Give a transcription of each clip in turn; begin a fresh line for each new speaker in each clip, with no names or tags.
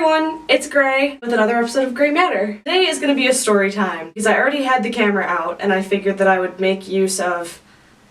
everyone, it's Gray with another episode of Gray Matter. Today is going to be a story time because I already had the camera out and I figured that I would make use of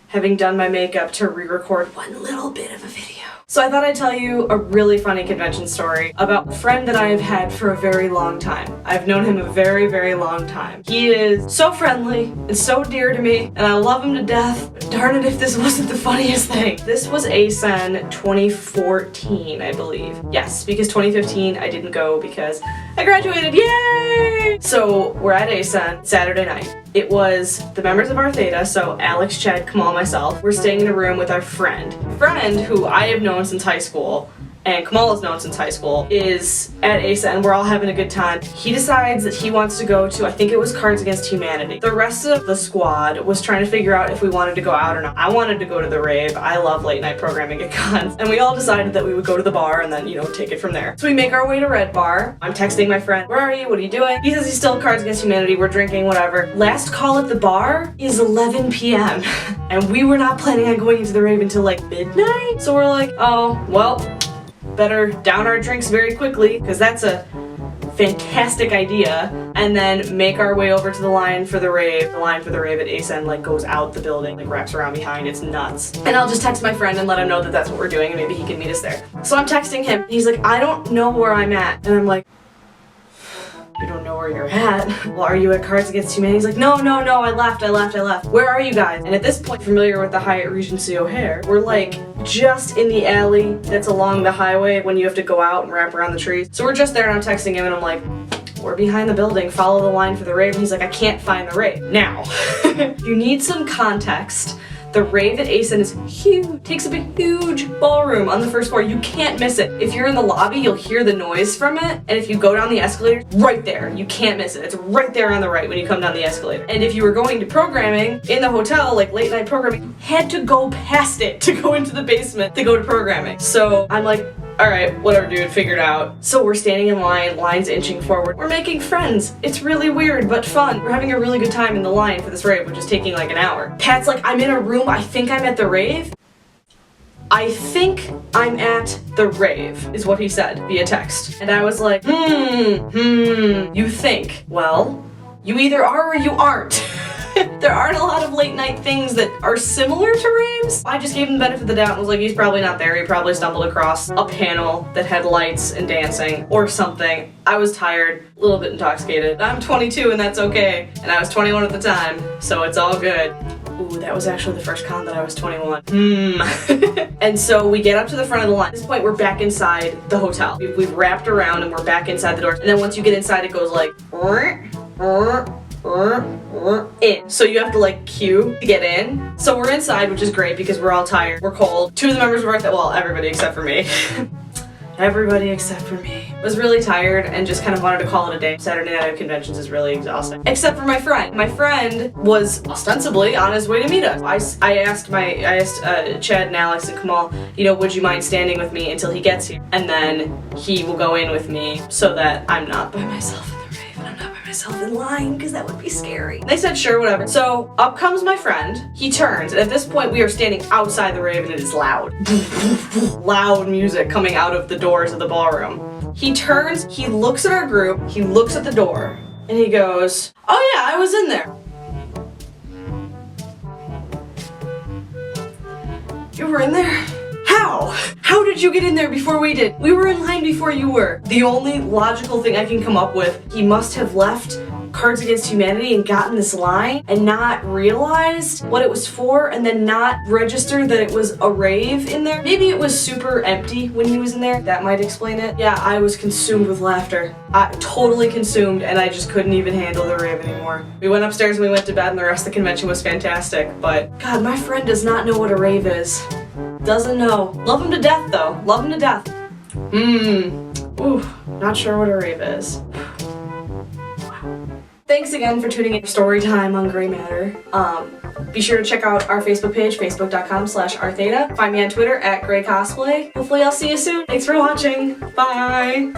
having done my makeup to re-record one little bit of a video. So I thought I'd tell you a really funny convention story about a friend that I have had for a very long time. I've known him a very, very long time. He is so friendly and so dear to me, and I love him to death. But darn it if this wasn't the funniest thing. This was ASEN 2014, I believe. Yes, because 2015 I didn't go because I graduated, yay! So we're at ASEN Saturday night. It was the members of our theta, so Alex, Chad, Kamal, myself. We're staying in a room with our friend. Friend who I have known since high school, and Kamal has known since high school, is at ASEN. We're all having a good time. He decides that he wants to go to, I think it was Cards Against Humanity. The rest of the squad was trying to figure out if we wanted to go out or not. I wanted to go to the Rave. I love late night programming at cons. And we all decided that we would go to the bar and then, take it from there. So we make our way to Red Bar. I'm texting my friend, where are you? What are you doing? He says he's still at Cards Against Humanity. We're drinking, whatever. Last call at the bar is 11 p.m. And we were not planning on going into the Rave until like midnight. So we're like, oh, well, better down our drinks very quickly, because that's a fantastic idea, and then make our way over to the line for the Rave. The line for the Rave at ASEN goes out the building, wraps around behind. It's nuts. And I'll just text my friend and let him know that that's what we're doing and maybe he can meet us there. So I'm texting him. He's like, I don't know where I'm at. And I'm like, you don't know where you're at? Well, are you at Cards Against Humanity? He's like, no, I left. Where are you guys? And at this point, familiar with the Hyatt Regency O'Hare, we're just in the alley that's along the highway when you have to go out and wrap around the trees. So we're just there and I'm texting him and I'm like, we're behind the building, follow the line for the Rave. And he's like, I can't find the Rave. Now, you need some context. The Rave at ASEN is huge. Takes up a huge ballroom on the first floor. You can't miss it. If you're in the lobby, you'll hear the noise from it. And if you go down the escalator, right there. You can't miss it. It's right there on the right when you come down the escalator. And if you were going to programming in the hotel, like late night programming, you had to go past it to go into the basement to go to programming. So I'm like, all right, whatever, dude, figure it out. So we're standing in line, line's inching forward. We're making friends. It's really weird, but fun. We're having a really good time in the line for this Rave, which is taking like an hour. Pat's like, I'm in a room, I think I'm at the Rave. I think I'm at the Rave, is what he said via text. And I was like, you think? Well, you either are or you aren't. There aren't a lot of late night things that are similar to Raves. I just gave him the benefit of the doubt and was like, he's probably not there. He probably stumbled across a panel that had lights and dancing or something. I was tired, a little bit intoxicated. I'm 22 and that's okay. And I was 21 at the time, so it's all good. Ooh, that was actually the first con that I was 21. And so we get up to the front of the line. At this point, we're back inside the hotel. We've wrapped around and we're back inside the doors. And then once you get inside, it goes like, in. So you have to queue to get in. So we're inside, which is great because we're all tired. We're cold. Two of the members of our well, everybody except for me. Everybody except for me was really tired and just kind of wanted to call it a day. Saturday night of conventions is really exhausting. Except for my friend. My friend was ostensibly on his way to meet us. I asked Chad and Alex and Kamal, would you mind standing with me until he gets here? And then he will go in with me so that I'm not by myself in the Rave and I'm not by myself in line because that would be scary. And they said, sure, whatever. So up comes my friend. He turns, and at this point we are standing outside the Rave and it is loud. Loud music coming out of the doors of the ballroom. He turns, he looks at our group, he looks at the door, and he goes, oh yeah, I was in there. You were in there? How? How did you get in there before we did? We were in line before you were. The only logical thing I can come up with, he must have left Cards Against Humanity and gotten this line and not realized what it was for and then not register that it was a Rave in there. Maybe it was super empty when he was in there. That might explain it. Yeah, I was consumed with laughter. Totally consumed, and I just couldn't even handle the Rave anymore. We went upstairs and we went to bed and the rest of the convention was fantastic, but God, my friend does not know what a Rave is. Doesn't know. Love him to death though. Love him to death. Ooh, not sure what a Rave is. Thanks again for tuning in for story time on Gray Matter. Be sure to check out our Facebook page, facebook.com/rtheta. Find me on Twitter @GrayCosplay. Hopefully I'll see you soon. Thanks for watching. Bye!